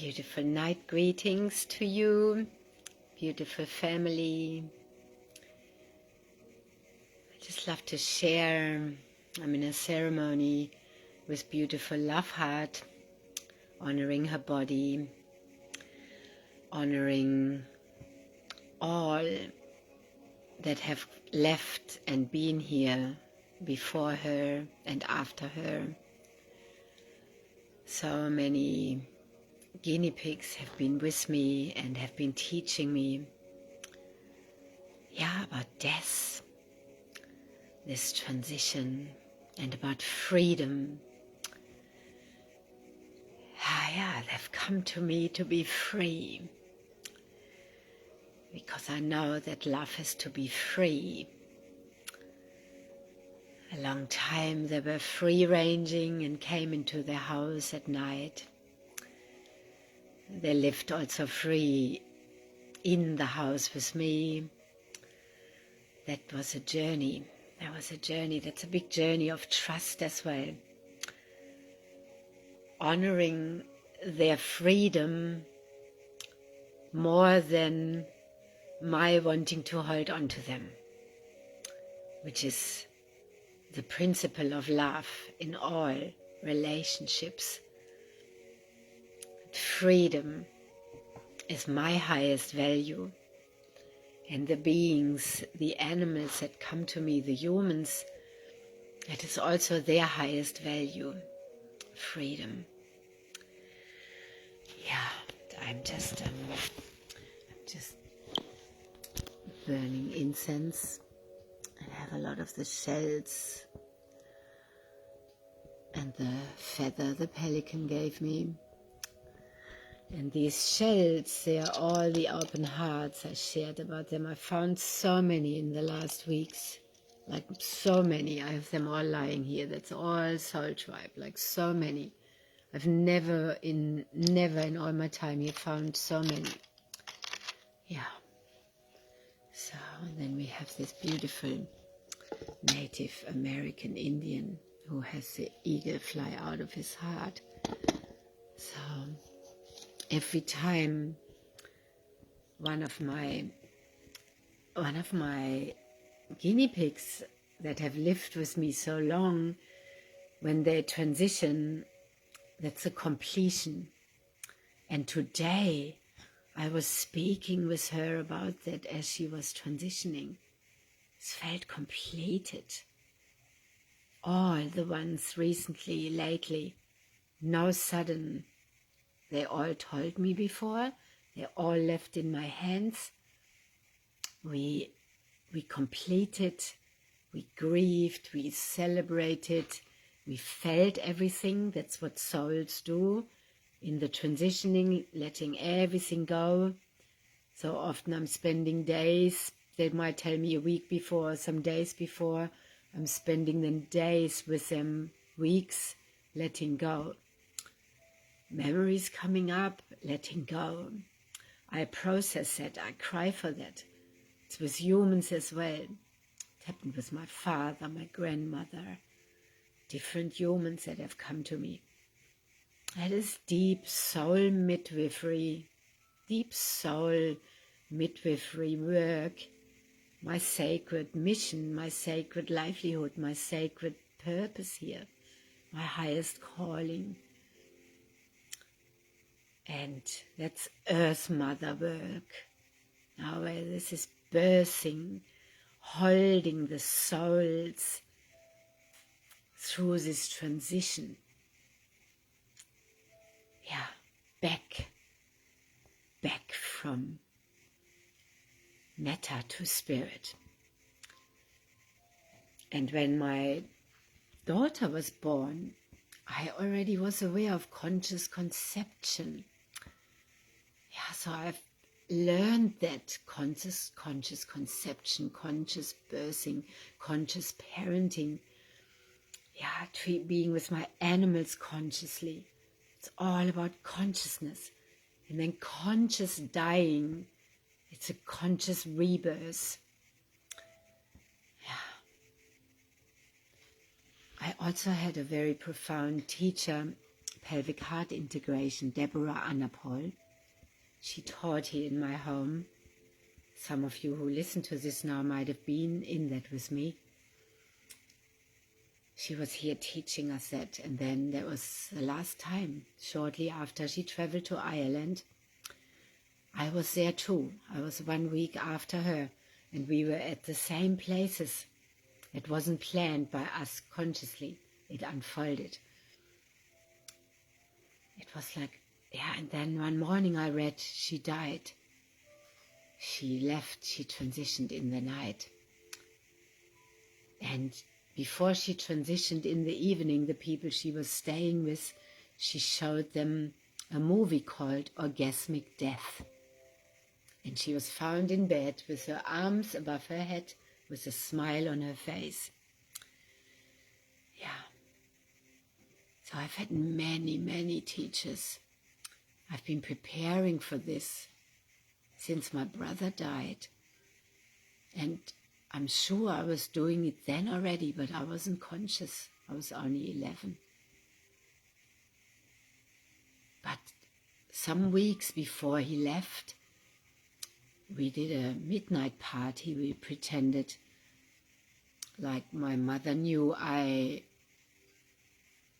Beautiful night greetings to you, beautiful family. I just love to share. I'm in a ceremony with beautiful LoveHeart, honoring her body, honoring all that have left and been here before her and after her. So many guinea pigs have been with me and have been teaching me, about death, this transition, and about freedom. They've come to me to be free, because I know that love has to be free. A long time they were free-ranging and came into their house at night. They lived also free in the house with me. That was a journey. That's a big journey of trust as well. Honoring their freedom more than my wanting to hold on to them, which is the principle of love in all relationships. Freedom is my highest value, and the beings, the animals that come to me, the humans, that is also their highest value, freedom. I'm just burning incense. I have a lot of the shells and the feather the pelican gave me. And these shells, they are all the open hearts I shared about them. I found so many in the last weeks, like so many. I have them all lying here. That's all Soul Tribe, like so many. I've never in all my time here found so many. So, and then we have this beautiful Native American Indian who has the eagle fly out of his heart. So every time one of my guinea pigs that have lived with me so long, when they transition, that's a completion. And today I was speaking with her about that as she was transitioning. It felt completed. All the ones recently, lately, no sudden. They all told me before. They all left in my hands. We completed, we grieved, we celebrated, we felt everything. That's what souls do in the transitioning, letting everything go. So often I'm spending days, they might tell me a week before, some days before, I'm spending them days with them, weeks, letting go. Memories coming up, letting go. I process that, I cry for that. It's with humans as well. It happened with my father, my grandmother, different humans that have come to me. That is deep soul midwifery work, my sacred mission, my sacred livelihood, my sacred purpose here, my highest calling. And that's Earth Mother work. Now this is birthing, holding the souls through this transition. Back from matter to spirit. And when my daughter was born, I already was aware of conscious conception. So I've learned that conscious conception, conscious birthing, conscious parenting, being with my animals consciously. It's all about consciousness. And then conscious dying, it's a conscious rebirth. I also had a very profound teacher pelvic heart integration, Deborah Annapol. She taught here in my home. Some of you who listen to this now might have been in that with me. She was here teaching us that, and then that was the last time. Shortly after she traveled to Ireland, I was there too. I was 1 week after her, and we were at the same places. It wasn't planned by us consciously. It unfolded. It was like, yeah, and then one morning I read she died. She left, she transitioned in the night. And before she transitioned in the evening, the people she was staying with, she showed them a movie called Orgasmic Death. And she was found in bed with her arms above her head, with a smile on her face. Yeah. So I've had many, many teachers. I've been preparing for this since my brother died. And I'm sure I was doing it then already, but I wasn't conscious. I was only 11. But some weeks before he left, we did a midnight party. We pretended like my mother knew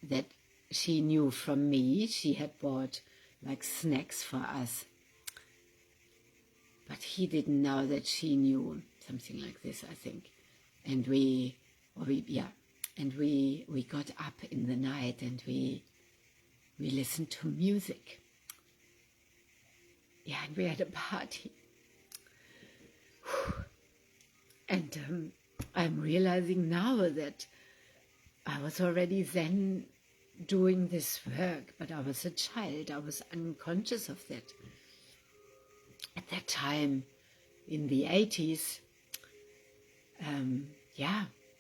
that she knew from me. She had bought like snacks for us. But he didn't know that she knew, something like this, I think. And we got up in the night and we listened to music. Yeah, and we had a party. And I'm realizing now that I was already then doing this work, but I was a child. I was unconscious of that. At that time, in the 80s,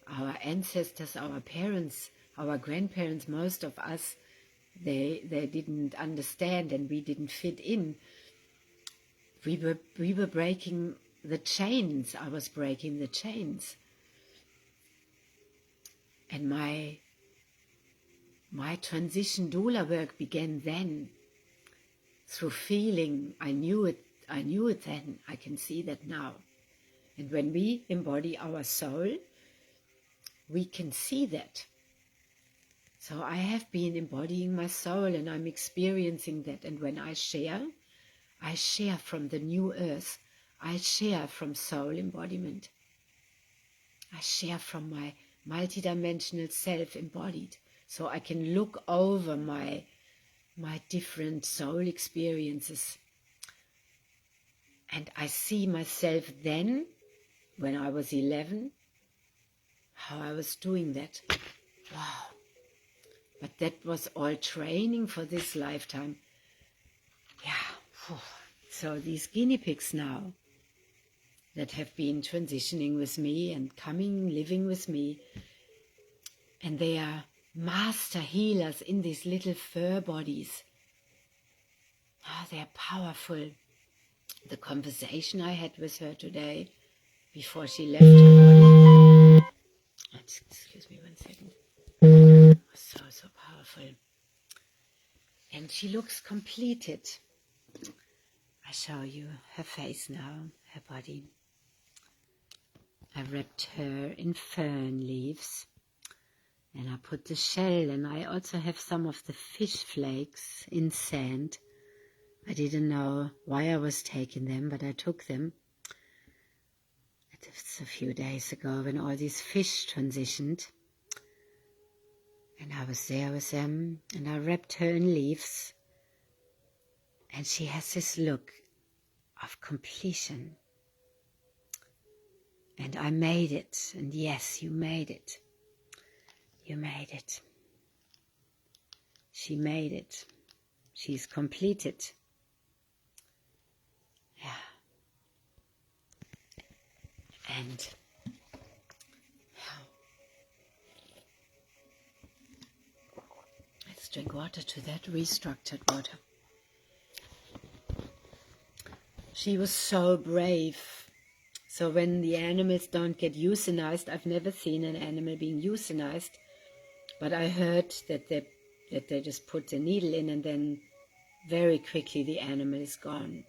our ancestors, our parents, our grandparents, most of us, they didn't understand and we didn't fit in. We were breaking the chains. I was breaking the chains. And my transition doula work began then. Through feeling, I knew it then. I can see that now. And when we embody our soul, we can see that. So I have been embodying my soul and I'm experiencing that. And when I share from the new earth. I share from soul embodiment. I share from my multidimensional self embodied. So I can look over my different soul experiences. And I see myself then, when I was 11, how I was doing that. Wow. But that was all training for this lifetime. Yeah. So these guinea pigs now that have been transitioning with me and living with me, and they are master healers in these little fur bodies. They are powerful. The conversation I had with her today, before she left her body, excuse me 1 second, was so powerful. And she looks completed. I show you her face now, her body. I wrapped her in fern leaves, and I put the shell, and I also have some of the fish flakes in sand. I didn't know why I was taking them, but I took them. It's a few days ago when all these fish transitioned. And I was there with them, and I wrapped her in leaves. And she has this look of completion. And I made it. And yes, you made it. You made it. She made it. She's completed. Yeah. And let's drink water to that, restructured water. She was so brave. So when the animals don't get euthanized, I've never seen an animal being euthanized, but I heard that that they just put the needle in and then very quickly the animal is gone.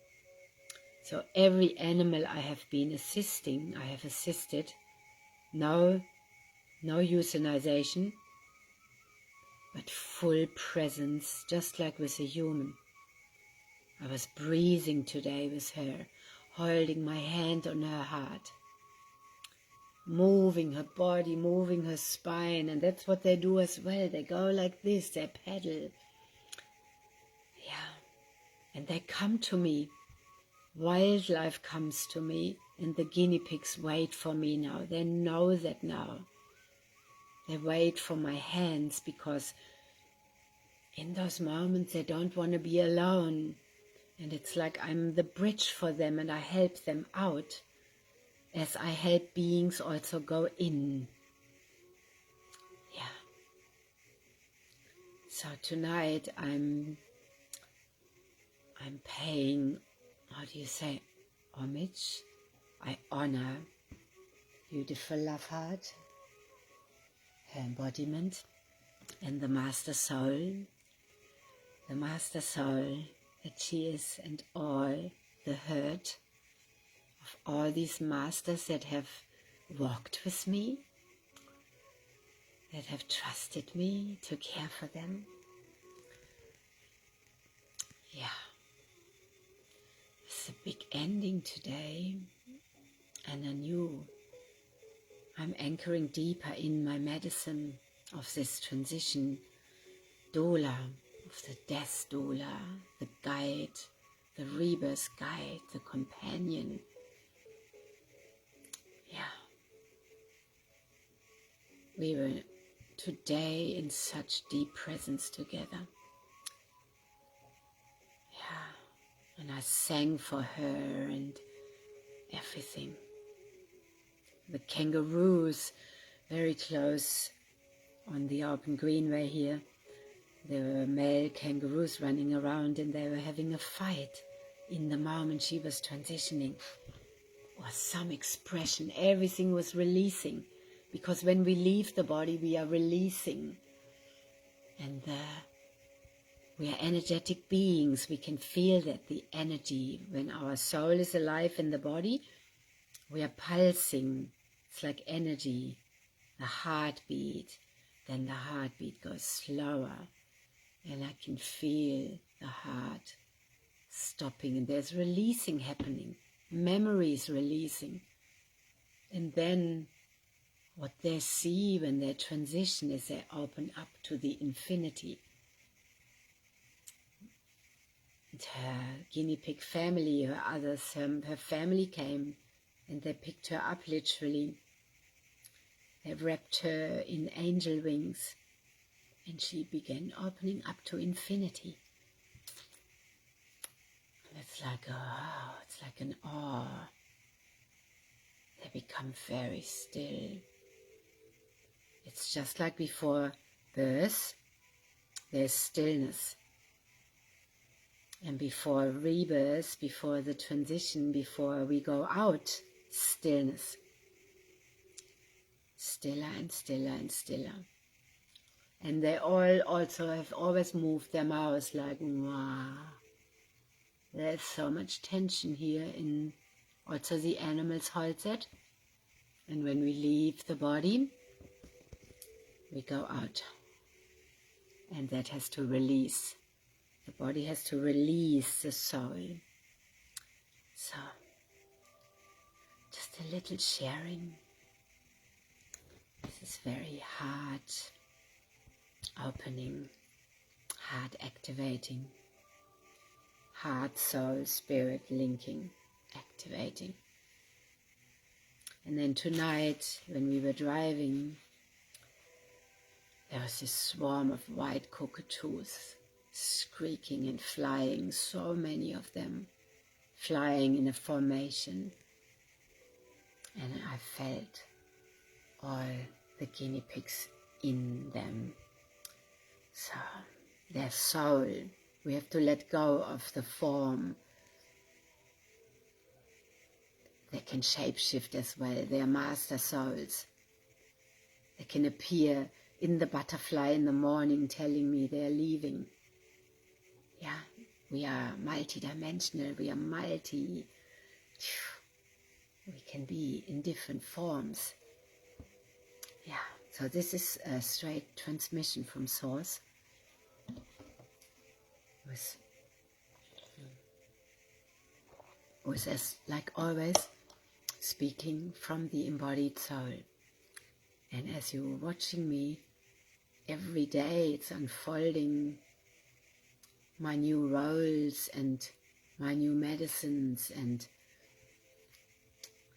So every animal I have been assisting, I have assisted, no euthanization, but full presence, just like with a human. I was breathing today with her, holding my hand on her heart, moving her body, moving her spine, and that's what they do as well. They go like this, they pedal. Yeah, and they come to me. Wildlife comes to me, and the guinea pigs wait for me now. They know that now. They wait for my hands because in those moments they don't want to be alone. And it's like I'm the bridge for them and I help them out as I help beings also go in. Yeah. So tonight I'm paying, how do you say, homage? I honor beautiful LoveHeart, her embodiment, and the Master Soul that she is, and all the hurt of all these masters that have walked with me, that have trusted me to care for them. Yeah, it's a big ending today, and I knew I'm anchoring deeper in my medicine of this transition, doula, of the death doula, the guide, the rebirth guide, the companion. Yeah, we were today in such deep presence together. Yeah, and I sang for her and everything. The kangaroos very close on the open greenway here. There were male kangaroos running around and they were having a fight in the moment she was transitioning. Or some expression, everything was releasing. Because when we leave the body, we are releasing. And we are energetic beings. We can feel that the energy, when our soul is alive in the body, we are pulsing. It's like energy, the heartbeat. Then the heartbeat goes slower. And I can feel the heart stopping. And there's releasing happening. Memories releasing. And then what they see when they transition is they open up to the infinity. And her guinea pig family, her others, her family came and they picked her up literally. They wrapped her in angel wings and she began opening up to infinity. And it's like, oh, it's like an awe. They become very still. It's just like before birth, there's stillness. And before rebirth, before the transition, before we go out, stillness. Stiller and stiller and stiller. And they all also have always moved their mouths like, wow. There's so much tension here in also the animals hold that. And when we leave the body, we go out. And that has to release. The body has to release the soul. So, just a little sharing. This is very heart opening, heart activating, heart, soul, spirit linking, activating. And then tonight, when we were driving, there was this swarm of white cockatoos squeaking and flying, so many of them flying in a formation. And I felt all the guinea pigs in them. So their soul, we have to let go of the form. They can shapeshift as well. They are master souls. They can appear in the butterfly in the morning telling me they're leaving. Yeah, we are multidimensional, we can be in different forms. Yeah, so this is a straight transmission from Source. With as like always, speaking from the embodied soul. And as you're watching me, every day it's unfolding my new roles and my new medicines, and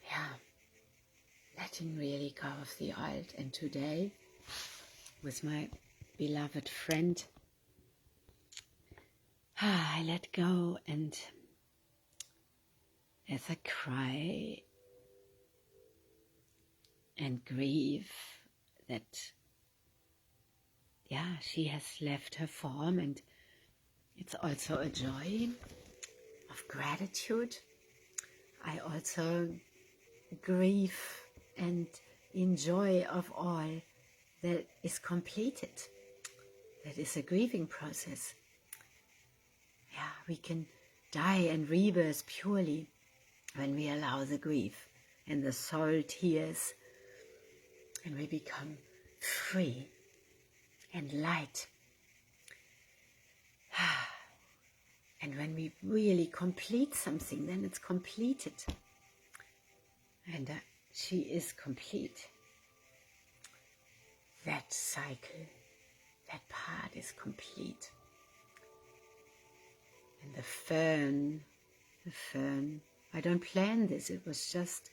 yeah, letting really go of the old. And today, with my beloved friend, I let go, and as I cry and grieve that, yeah, she has left her form, and it's also a joy of gratitude. I also grieve and enjoy of all that is completed. That is a grieving process. Yeah, we can die and rebirth purely when we allow the grief and the soul tears, and we become free and light. And when we really complete something, then it's completed. And she is complete. That cycle, that part is complete. And the fern, I don't plan this, it was just,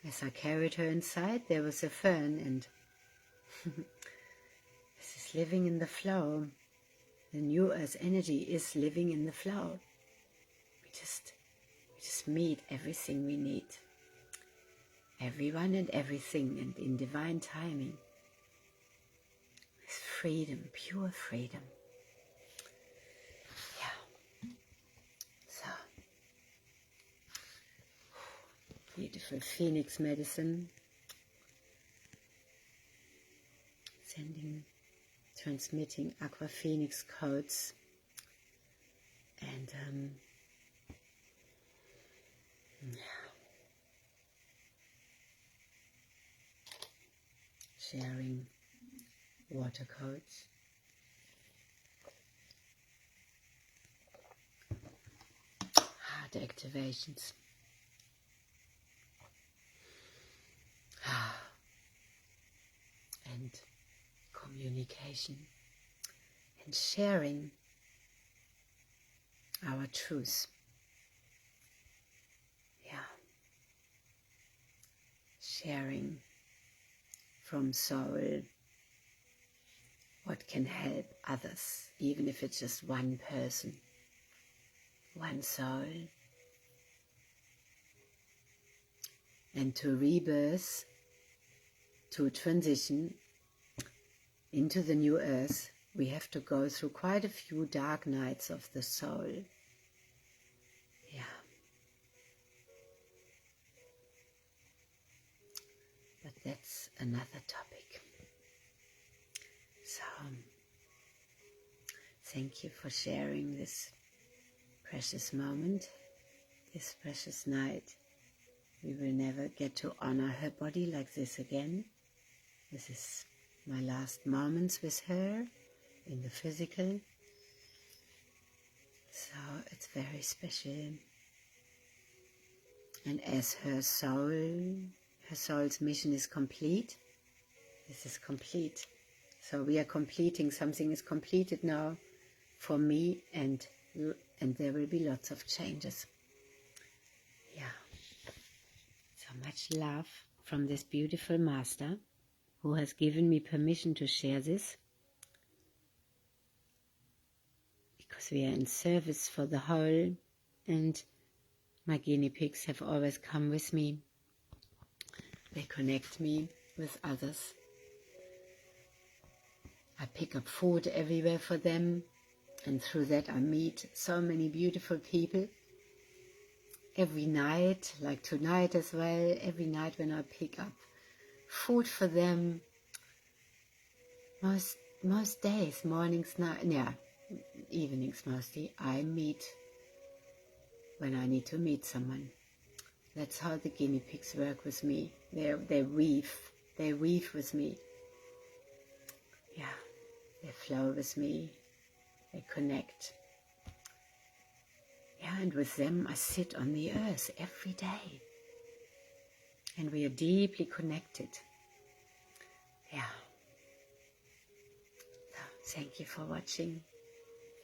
as I carried her inside, there was a fern, and this is living in the flow. The new earth energy is living in the flow. We just meet everything we need. Everyone and everything, and in divine timing. With freedom, pure freedom. Yeah. So, beautiful phoenix medicine. Transmitting aqua phoenix codes. And sharing water codes. Heart activations. And communication. And sharing our truth. Yeah. Sharing from soul what can help others, even if it's just one person, one soul. And to rebirth, to transition into the new earth, we have to go through quite a few dark nights of the soul. Yeah. But that's another topic. So, thank you for sharing this precious moment, this precious night. We will never get to honor her body like this again. This is my last moments with her in the physical. So it's very special. And as her soul's mission is complete, this is complete. So we are completing, something is completed now for me, and there will be lots of changes. Yeah. So much love from this beautiful master who has given me permission to share this, because we are in service for the whole, and my guinea pigs have always come with me. They connect me with others. I pick up food everywhere for them, and through that I meet so many beautiful people. Every night, like tonight as well, every night when I pick up food for them, most days, mornings, evenings mostly, I meet when I need to meet someone. That's how the guinea pigs work with me. They weave with me. Yeah, they flow with me. They connect. Yeah, and with them I sit on the earth every day. And we are deeply connected. Yeah. So, thank you for watching.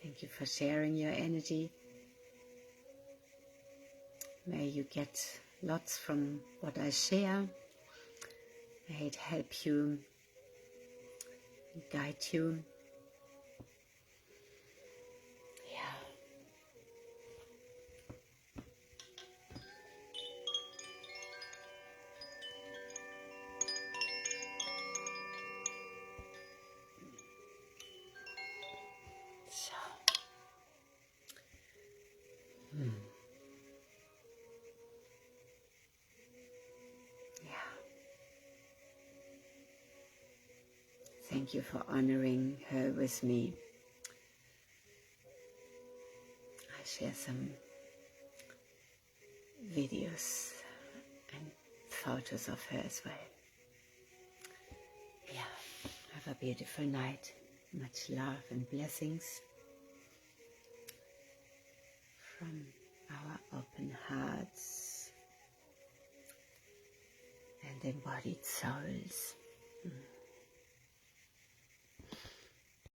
Thank you for sharing your energy. May you get lots from what I share. May it help you, guide you. Yeah. So. Yeah. Thank you for honoring her with me. I share some videos and photos of her as well. Yeah. Have a beautiful night. Much love and blessings from our open hearts and embodied souls.